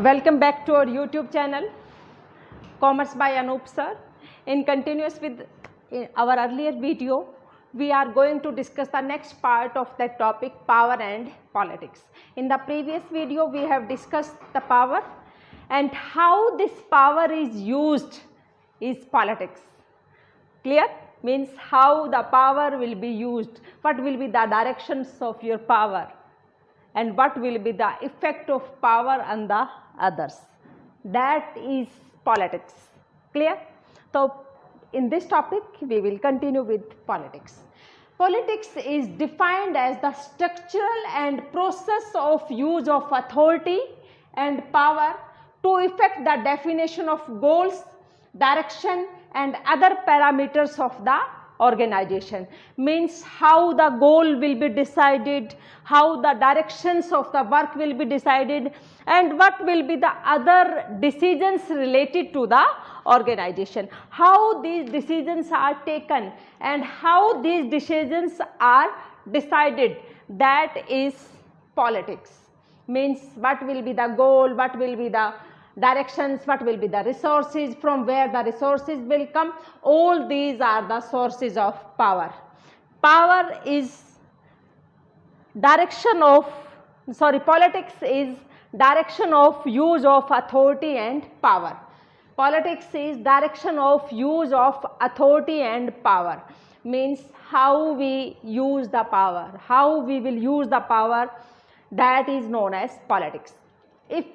Welcome back to our YouTube channel, Commerce by Anup sir. In continuous with our earlier video, we are going to discuss the next part of that topic, power and politics. In the previous video, we have discussed the power and how this power is used is politics. Clear? Means how the power will be used, what will be the directions of your power and what will be the effect of power on the others. That is politics. Clear? So, in this topic we will continue with politics. Politics is defined as the structural and process of use of authority and power to effect the definition of goals, direction and other parameters of the organization. Means how the goal will be decided, how the directions of the work will be decided and what will be the other decisions related to the organization. How these decisions are taken and how these decisions are decided, that is politics. Means what will be the goal, what will be the directions, what will be the resources, from where the resources will come, all these are the sources of power. Power is politics is direction of use of authority and power. Politics is direction of use of authority and power. Means how we use the power, how we will use the power, that is known as politics. If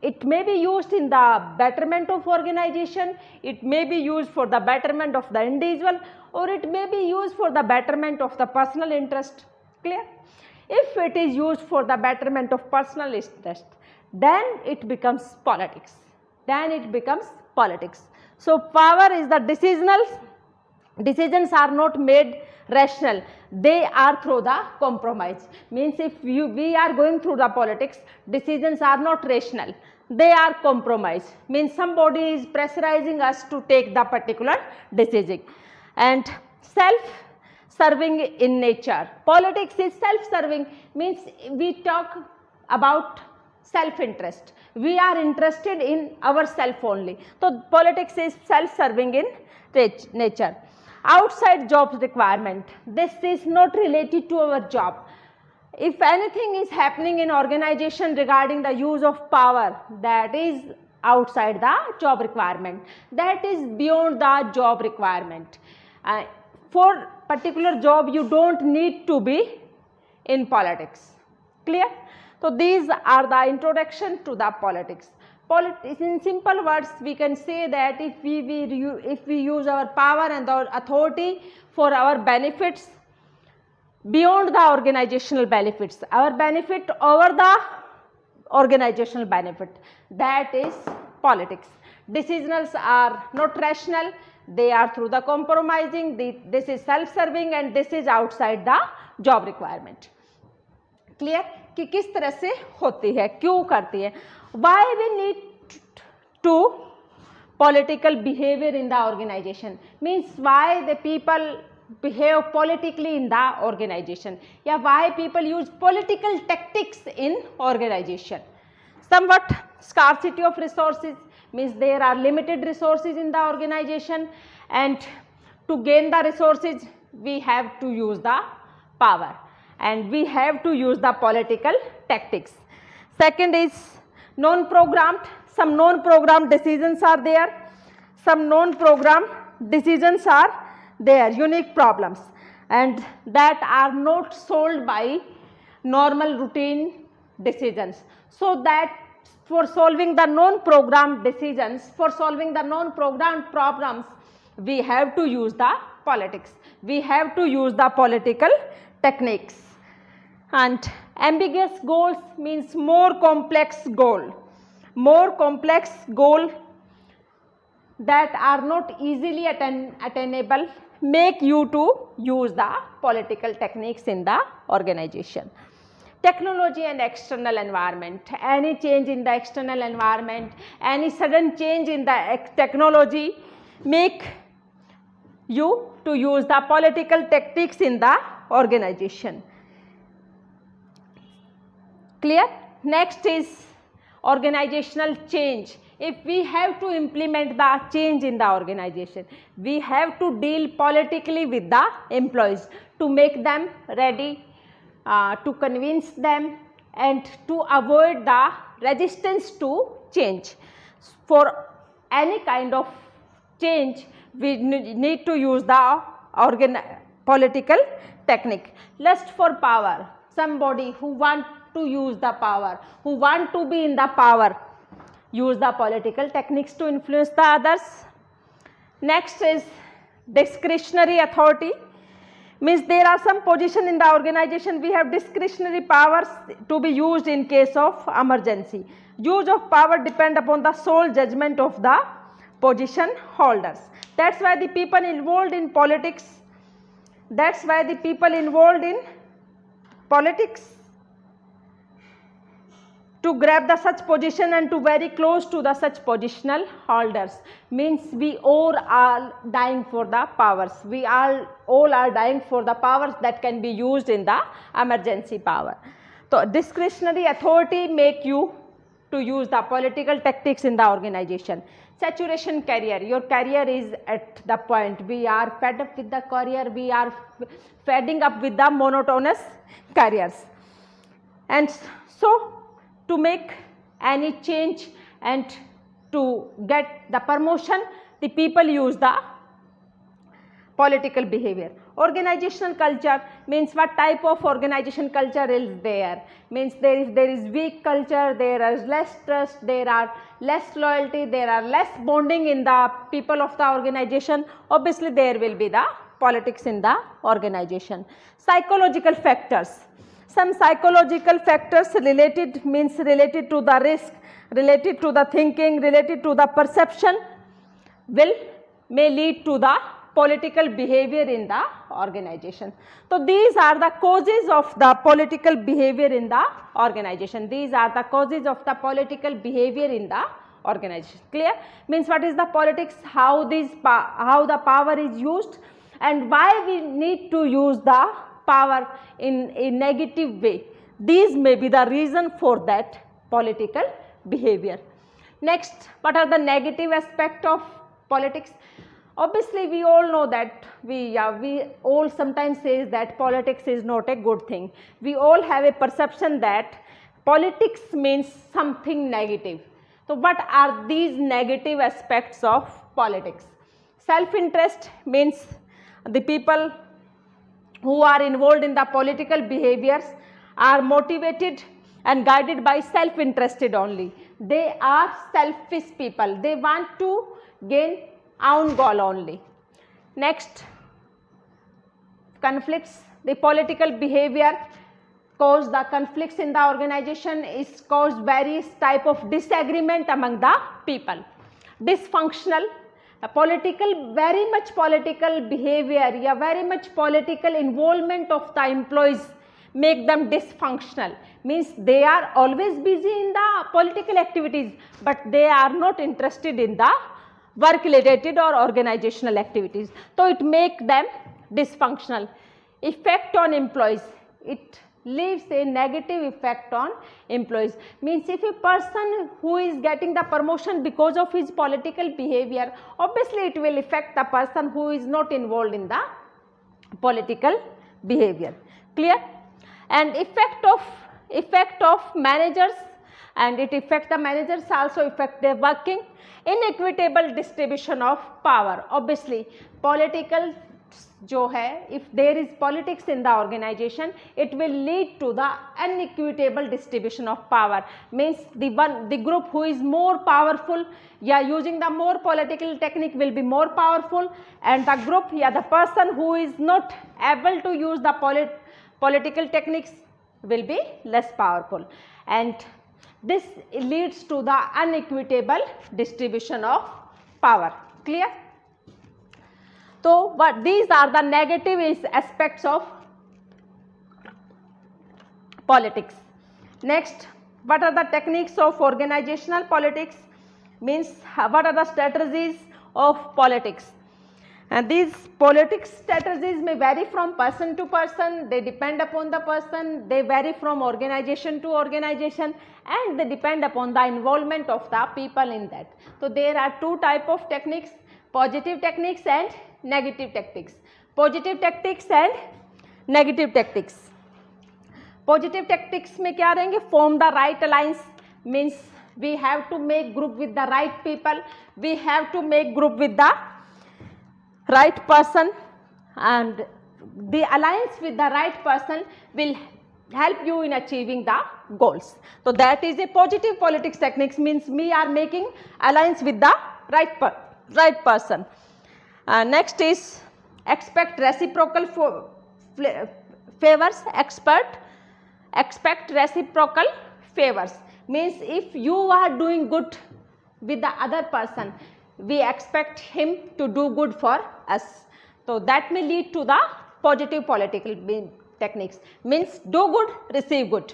it may be used in the betterment of organization, it may be used for the betterment of the individual, or it may be used for the betterment of the personal interest. Clear? If it is used for the betterment of personal interest, then it becomes politics. So, power is the decisional. Decisions are not made rational, they are through the compromise. Means if we are going through the politics, decisions are not rational, they are compromise. Means somebody is pressurizing us to take the particular decision. And self-serving in nature. Politics is self-serving, means we talk about self-interest. We are interested in ourselves only. So, politics is self-serving in nature. Outside jobs requirement, this is not related to our job. If anything is happening in organization regarding the use of power, that is outside the job requirement, that is beyond the job requirement. For particular job you don't need to be in politics. Clear? So, these are the introduction to the politics. In simple words, we can say that if we use our power and our authority for our benefits beyond the organizational benefits, our benefit over the organizational benefit, that is politics. Decisions are not rational, they are through the compromising, this is self-serving and this is outside the job requirement. Clear? कि किस तरह से होती है, क्यों करती है. Why we need to political behavior in the organization, means why the people behave politically in the organization, yeah, why people use political tactics in organization. Somewhat scarcity of resources, means there are limited resources in the organization and to gain the resources we have to use the power and we have to use the political tactics. Second is non-programmed. Some non-programmed decisions are there. Some non-programmed decisions are there, unique problems, and that are not solved by normal routine decisions. So, that for solving the non-programmed decisions, for solving the non-programmed problems, we have to use the politics. We have to use the political techniques. And ambiguous goals means more complex goal that are not easily attainable make you to use the political techniques in the organization. Technology and external environment, any change in the external environment, any sudden change in the technology make you to use the political tactics in the organization. Clear? Next is organizational change. If we have to implement the change in the organization, we have to deal politically with the employees to make them ready, to convince them, and to avoid the resistance to change. For any kind of change, we need to use the political technique. Lust for power, somebody who want to use the power, who want to be in the power, use the political techniques to influence the others. Next is discretionary authority, means there are some position in the organization we have discretionary powers to be used in case of emergency. Use of power depend upon the sole judgment of the position holders. That's why the people involved in politics, to grab the such position and to very close to the such positional holders, means we all are dying for the powers. We all are dying for the powers that can be used in the emergency power. So discretionary authority make you to use the political tactics in the organization. Saturation career, your career is at the point, we are fed up with the career, we are feeding up with the monotonous careers. And so to make any change and to get the promotion, the people use the political behavior. Organizational culture means what type of organization culture is there. Means if there is weak culture, there is less trust, there are less loyalty, there are less bonding in the people of the organization, obviously there will be the politics in the organization. Psychological factors. Some psychological factors related to the risk, related to the thinking, related to the perception may lead to the political behavior in the organization. So these are the causes of the political behavior in the organization. These are the causes of the political behavior in the organization. Clear? Means what is the politics, how the power is used, and why we need to use the power in a negative way. These may be the reason for that political behavior. Next, what are the negative aspects of politics? Obviously, we all know that we all sometimes say that politics is not a good thing. We all have a perception that politics means something negative. So what are these negative aspects of politics? Self-interest means the people who are involved in the political behaviors are motivated and guided by self-interested only. They are selfish people. They want to gain own goal only. Next, conflicts. The political behavior cause the conflicts in the organization, is caused various type of disagreement among the people. Dysfunctional, very much political behavior, very much political involvement of the employees make them dysfunctional. Means they are always busy in the political activities, but they are not interested in the work related or organizational activities. So it make them dysfunctional. Effect on employees, it leaves a negative effect on employees. Means if a person who is getting the promotion because of his political behavior, obviously it will affect the person who is not involved in the political behavior. Clear? And effect of managers, and it affect the managers also affect their working. Inequitable distribution of power. Obviously political जो है, if there is politics in the organization, it will lead to the unequitable distribution of power. Means the group who is more powerful, using the more political technique will be more powerful, and the group, the person who is not able to use the political techniques will be less powerful, and this leads to the unequitable distribution of power. Clear? So these are the negative aspects of politics. Next, what are the techniques of organizational politics? Means what are the strategies of politics? And these politics strategies may vary from person to person, they depend upon the person, they vary from organization to organization, and they depend upon the involvement of the people in that. So there are two type of techniques, positive techniques and negative tactics. Positive tactics and negative tactics. Positive tactics में क्या रहेंगे? Form the right alliance, means we have to make group with the right people, we have to make group with the right person, and the alliance with the right person will help you in achieving the goals. So that is a positive politics techniques, means we are making alliance with the right person. Next is expect reciprocal favors. Expect reciprocal favors, means if you are doing good with the other person, we expect him to do good for us. So that may lead to the positive political techniques, means do good, receive good,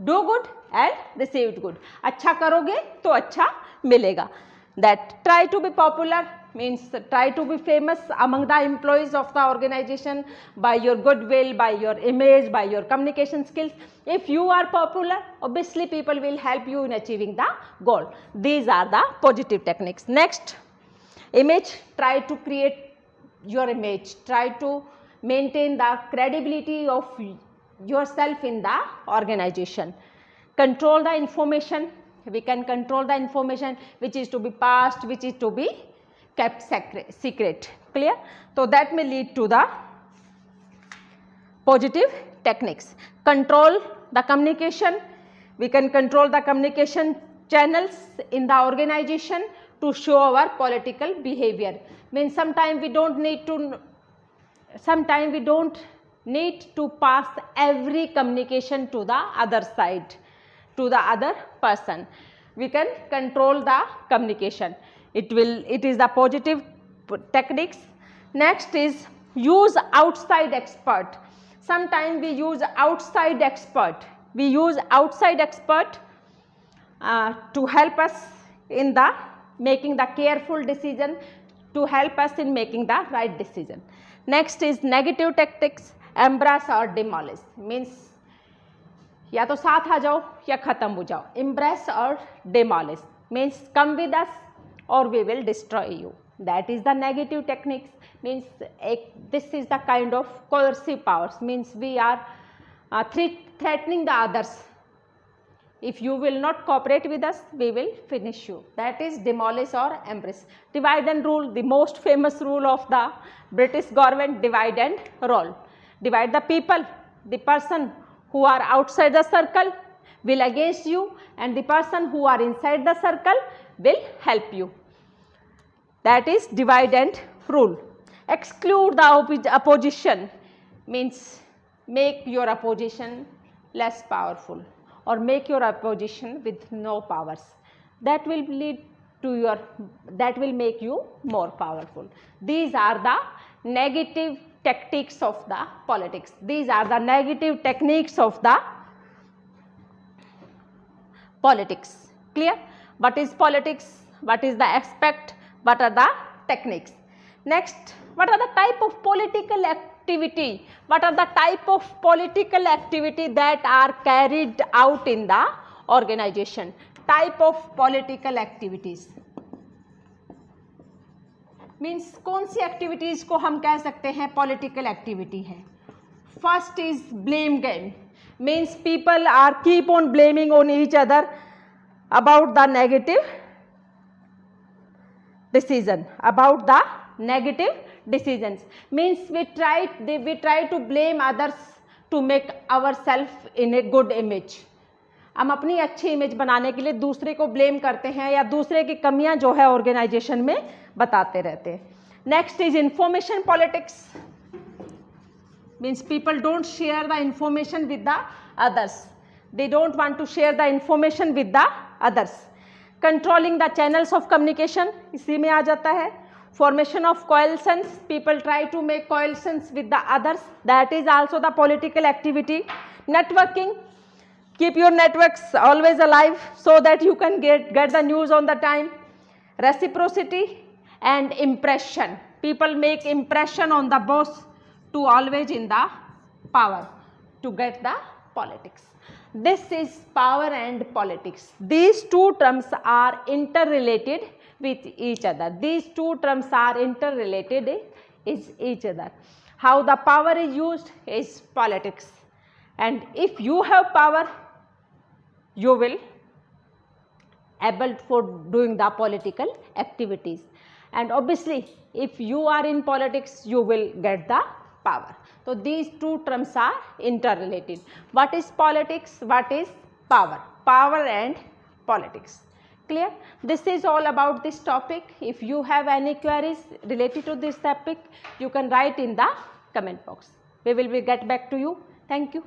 do good and receive good. अच्छा करोगे तो अच्छा मिलेगा. That try to be popular, means try to be famous among the employees of the organization by your goodwill, by your image, by your communication skills. If you are popular, obviously people will help you in achieving the goal. These are the positive techniques. Next, image. Try to create your image, try to maintain the credibility of yourself in the organization. Control the information. We can control the information which is to be passed, which is to be kept secret. Clear? So that may lead to the positive techniques. Control the communication. We can control the communication channels in the organization to show our political behavior. Means sometimes we don't need to pass every communication to the other side, to the other person. We can control the communication. It is the positive techniques. Next is use outside expert. Sometimes we use outside expert. We use outside expert to help us in the making the careful decision, to help us in making the right decision. Next is negative tactics. Embrace or demolish, means या तो साथ आ जाओ या खत्म हो जाओ. Embrace or demolish means come with us or we will destroy you. That is the negative techniques, means this is the kind of coercive powers, means we are threatening the others. If you will not cooperate with us, we will finish you. That is demolish or embrace. Divide and rule, the most famous rule of the British government, divide and rule. Divide the people, the person who are outside the circle will against you and the person who are inside the circle will help you. That is divide and rule. Exclude the opposition, means make your opposition less powerful or make your opposition with no powers. That will lead to that will make you more powerful. These are the negative tactics of the politics. These are the negative techniques of the politics. Clear? What is politics? What is the aspect? What are the techniques? Next, what are the type of political activity? What are the type of political activity that are carried out in the organization? Type of political activities means कौन सी activities को हम कह सकते हैं political activity है. First is blame game, means people are keep on blaming on each other about the negative decision, about the negative decisions, means we try to blame others to make ourselves in a good image. हम अपनी अच्छी image बनाने के लिए दूसरे को blame करते हैं या दूसरे की कमियां जो है ऑर्गेनाइजेशन में बताते रहते हैं. Next is information politics, means people don't share the information with the others. They don't want to share the information with the others. Controlling the channels of communication इसी में आ जाता है. Formation of coalitions, people try to make coalitions with the others, that is also the political activity. Networking, keep your networks always alive so that you can get the news on the time. Reciprocity and impression, People make impression on the boss to always in the power to get the politics. This is power and politics. These two terms are interrelated with each other. These two terms are interrelated with each other. How the power is used is politics. And if you have power, you will able for doing the political activities. And obviously, if you are in politics, you will get the power. So, these two terms are interrelated. What is politics? What is power? Power and politics. Clear? This is all about this topic. If you have any queries related to this topic, you can write in the comment box. We will get back to you. Thank you.